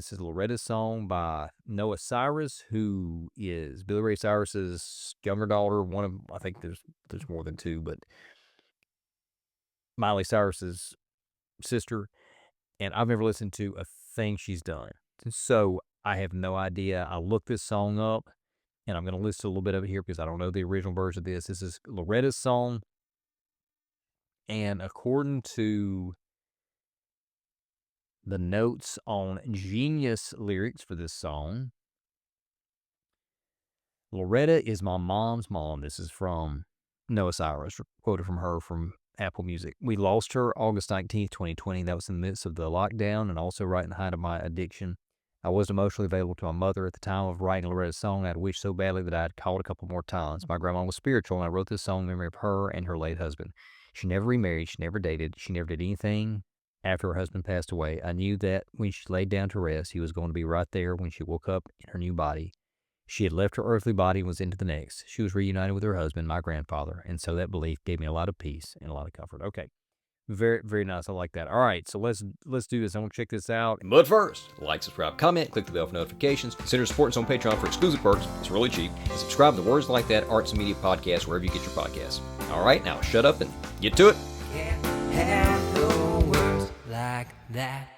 This is Loretta's song by Noah Cyrus, who is Billy Ray Cyrus's younger daughter. I think there's more than two, but Miley Cyrus's sister. And I've never listened to a thing she's done. So I have no idea. I looked this song up, and I'm going to list a little bit of it here because I don't know the original version of this. This is Loretta's song. And according to the notes on Jayess lyrics for this song, Loretta is my mom's mom. This is from Noah Cyrus, quoted from her from Apple Music. We lost her August 19th, 2020. That was in the midst of the lockdown and also right in the height of my addiction. I wasn't emotionally available to my mother at the time of writing Loretta's song. I'd wished so badly that I had called a couple more times. My grandma was spiritual, and I wrote this song in memory of her and her late husband. She never remarried. She never dated. She never did anything after her husband passed away. I knew that when she laid down to rest, he was going to be right there when she woke up in her new body. She had left her earthly body and was into the next. She was reunited with her husband, my grandfather, and so that belief gave me a lot of peace and a lot of comfort. Okay. Very, very nice. I like that. All right, so let's do this. I want to check this out. But first, like, subscribe, comment, click the bell for notifications. Consider supporting us on Patreon for exclusive perks. It's really cheap. And subscribe to Words Like That Arts and Media Podcast wherever you get your podcasts. All right, now shut up and get to it. Can't have no words like that.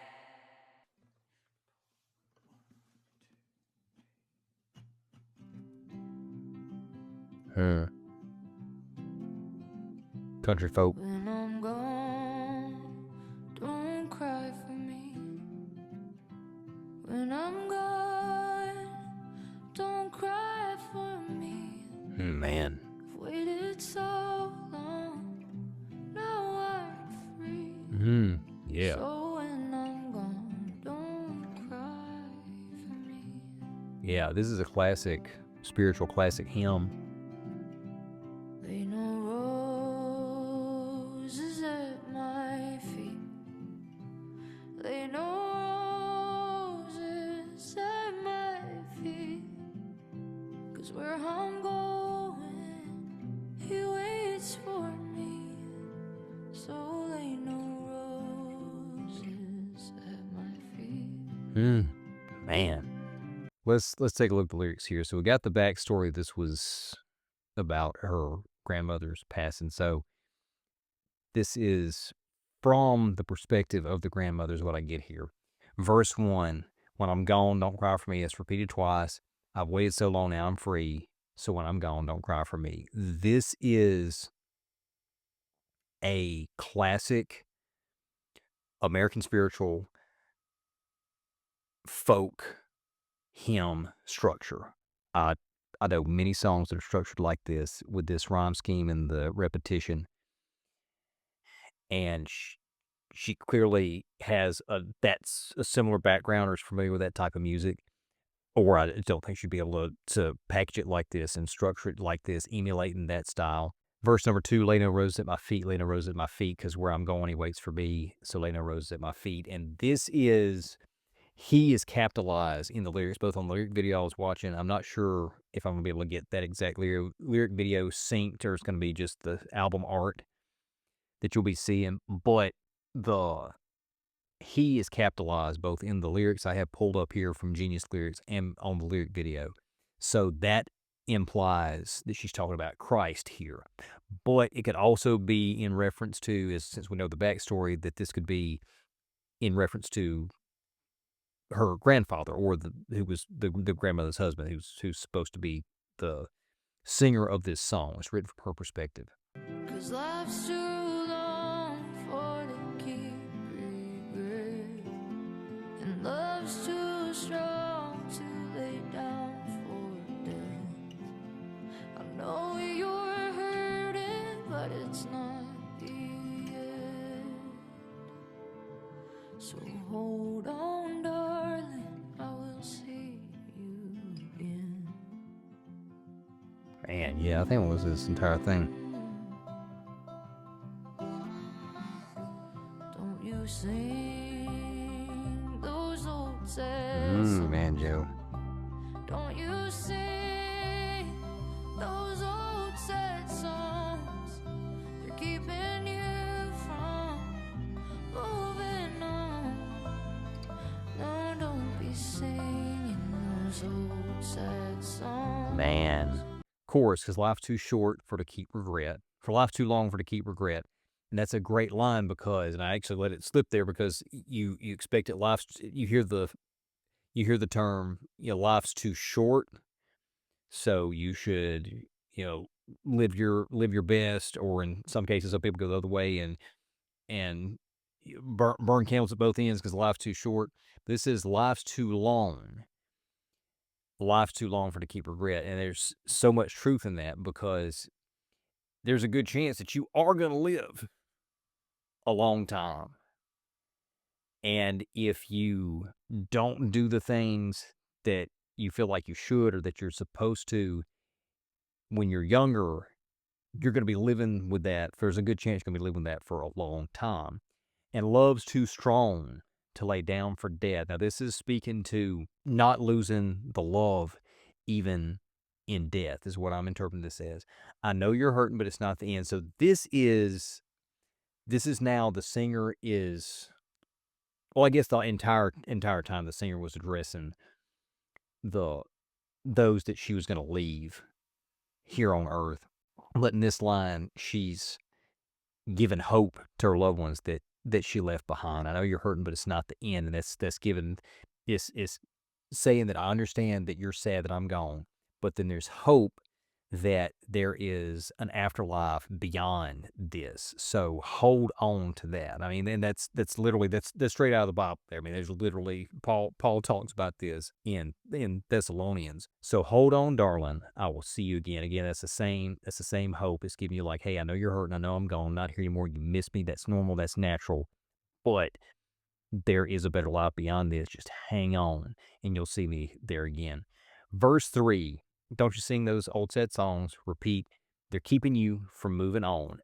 Country folk. When I'm gone, don't cry for me. When I'm gone, don't cry for me. Man. I've waited so long, now I'm free. Yeah. So when I'm gone, don't cry for me. Yeah, this is a classic, spiritual classic hymn. Lay no roses at my feet. Lay no roses at my feet. 'Cause where I'm going, he waits for me. So lay no roses at my feet. Man. Let's take a look at the lyrics here. So we got the backstory. This was about her grandmother's passing. So this is from the perspective of the grandmother is what I get here. Verse 1, when I'm gone, don't cry for me. It's repeated twice. I've waited so long, now I'm free. So when I'm gone, don't cry for me. This is a classic American spiritual folk hymn structure. I know many songs that are structured like this with this rhyme scheme and the repetition. And she clearly has that's a similar background or is familiar with that type of music. Or I don't think she'd be able to package it like this and structure it like this, emulating that style. Verse number 2, lay no roses at my feet, lay no roses at my feet, because where I'm going, he waits for me. So lay no roses at my feet. And this is, he is capitalized in the lyrics, both on the lyric video I was watching. I'm not sure if I'm going to be able to get that exact lyric video synced, or it's going to be just the album art that you'll be seeing. But he is capitalized both in the lyrics I have pulled up here from Jayess lyrics and on the lyric video. So that implies that she's talking about Christ here. But it could also be in reference to, since we know the backstory, that this could be in reference to her grandfather, or who was the grandmother's husband, who's supposed to be the singer of this song. It's written from her perspective. 'Cause life's too long for to keep regret, and love's too strong to lay down for death. I know you're hurting, but it's not the end. So hold on, darling, I will see you again. Man, yeah, I think it was this entire thing. Don't you sing those old sad songs? Man, Joe. Don't you sing those old sad songs? They're keeping you from moving on. No, don't be chorus, because life's too short for to keep regret, for life too long for to keep regret. And that's a great line because, and I actually let it slip there because you expect it. You hear the term, life's too short, so you should, live your best, or in some cases, some people go the other way and burn candles at both ends because life's too short. This is life's too long. Life's too long for to keep regret, and there's so much truth in that because there's a good chance that you are going to live a long time. And if you don't do the things that you feel like you should or that you're supposed to when you're younger, you're going to be living with that. There's a good chance you're going to be living with that for a long time. And love's too strong to lay down for dead. Now, this is speaking to not losing the love even in death, is what I'm interpreting this as. I know you're hurting, but it's not the end. So this is now the singer is, well, I guess the entire time the singer was addressing those that she was going to leave here on earth. But in this line, she's giving hope to her loved ones that she left behind. I know you're hurting, but it's not the end. And that's giving, is saying that I understand that you're sad that I'm gone, but then there's hope that there is an afterlife beyond this. So hold on to that. I mean, and that's literally, that's straight out of the Bible there. I mean, there's literally, Paul talks about this in Thessalonians. So hold on, darling. I will see you again. Again, that's the same hope. It's giving you like, hey, I know you're hurting. I know I'm gone. I'm not here anymore. You miss me. That's normal. That's natural. But there is a better life beyond this. Just hang on and you'll see me there again. Verse 3. Don't you sing those old sad songs, repeat. They're keeping you from moving on.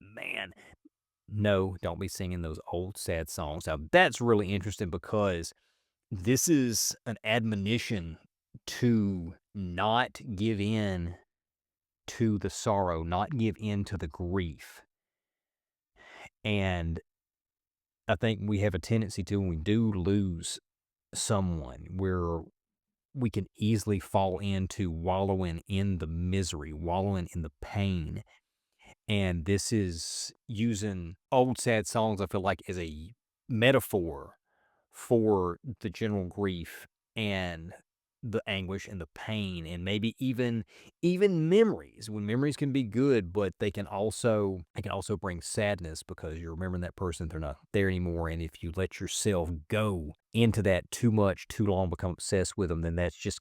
Man, no, don't be singing those old sad songs. Now, that's really interesting because this is an admonition to not give in to the sorrow, not give in to the grief. And I think we have a tendency to, when we do lose someone, we can easily fall into wallowing in the misery, wallowing in the pain. And this is using old sad songs, I feel like, as a metaphor for the general grief and the anguish and the pain, and maybe even memories, when memories can be good, but they can also bring sadness because you're remembering that person, they're not there anymore. And if you let yourself go into that too much, too long, become obsessed with them, then that's just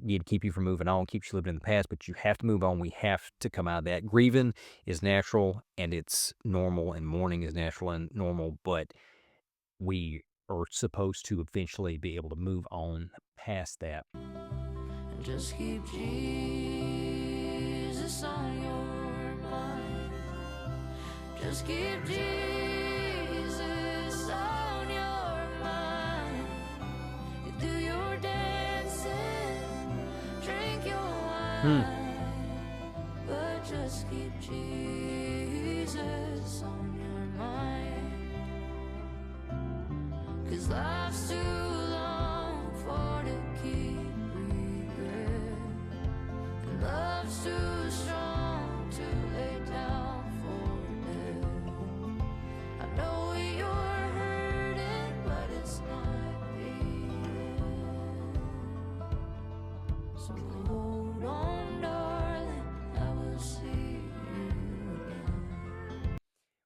need to keep you from moving on, keeps you living in the past. But you have to move on. We have to come out of that. Grieving is natural and it's normal, and mourning is natural and normal, but we are supposed to eventually be able to move on past that. And just keep Jesus on your mind. Just keep Jesus on your mind. You do your dancing, drink your wine, but just keep Jesus on your mind. 'Cause life's too long for to keep regret, and love's too strong to lay down for dead. I know you're hurting, but it's not the end. So hold on, darling, I will see you again.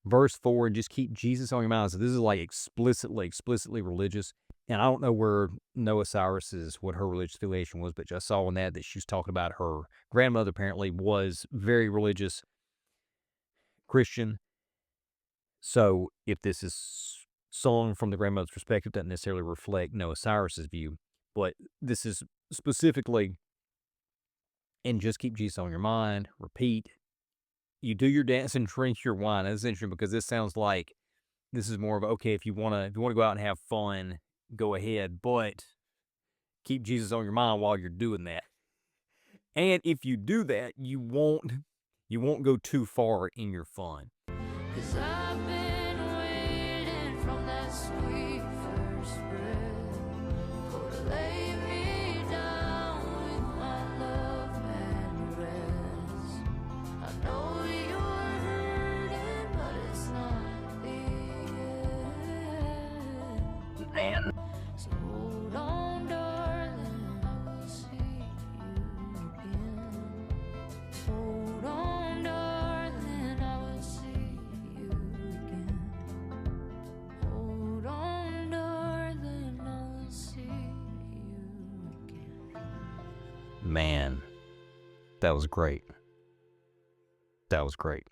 Verse 4, just keep Jesus on your mind. So this is like explicitly religious. And I don't know where what her religious affiliation was, but I saw in that she was talking about her grandmother apparently was very religious Christian. So if this is sung from the grandmother's perspective, doesn't necessarily reflect Noah Cyrus's view. But this is specifically, and just keep Jesus on your mind, repeat. You do your dance and drink your wine. That's interesting because this sounds like this is more of, okay, if you want to go out and have fun, go ahead, but keep Jesus on your mind while you're doing that. And if you do that, you won't go too far in your fun. 'Cause I've been waiting from that sweet first breath for to lay me down with my love man, that was great. That was great.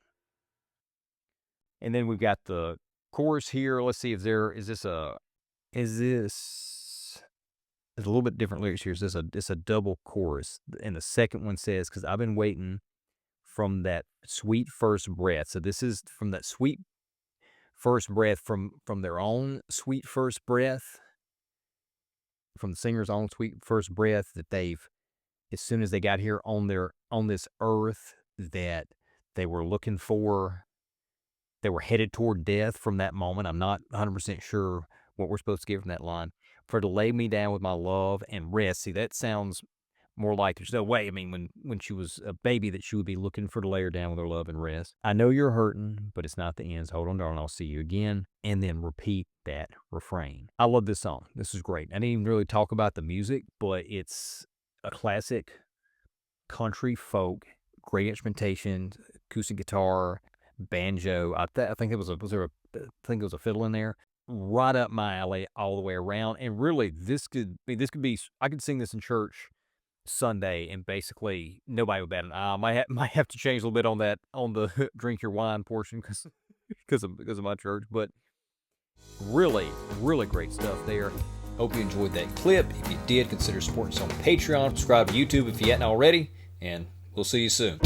And then we've got the chorus here. Let's see if it's a little bit different lyrics here. It's a double chorus. And the second one says, because I've been waiting from that sweet first breath. So this is from that sweet first breath from their own sweet first breath, from the singer's own sweet first breath, that they've, as soon as they got here on this earth, that they were looking for, they were headed toward death from that moment. I'm not 100% sure what we're supposed to get from that line. For to lay me down with my love and rest. See, that sounds more like there's no way. I mean, when she was a baby, that she would be looking for to lay her down with her love and rest. I know you're hurting, but it's not the end. Hold on, darling, I'll see you again. And then repeat that refrain. I love this song. This is great. I didn't even really talk about the music, but it's a classic country folk, great instrumentation, acoustic guitar, banjo. I think it was a fiddle in there. Right up my alley all the way around. And really, this could be, I could sing this in church Sunday and basically nobody would bat an eye. Might have to change a little bit on the drink your wine portion because of my church, but really, really great stuff there. Hope you enjoyed that clip. If you did, consider supporting us on Patreon. Subscribe to YouTube if you hadn't already, and we'll see you soon.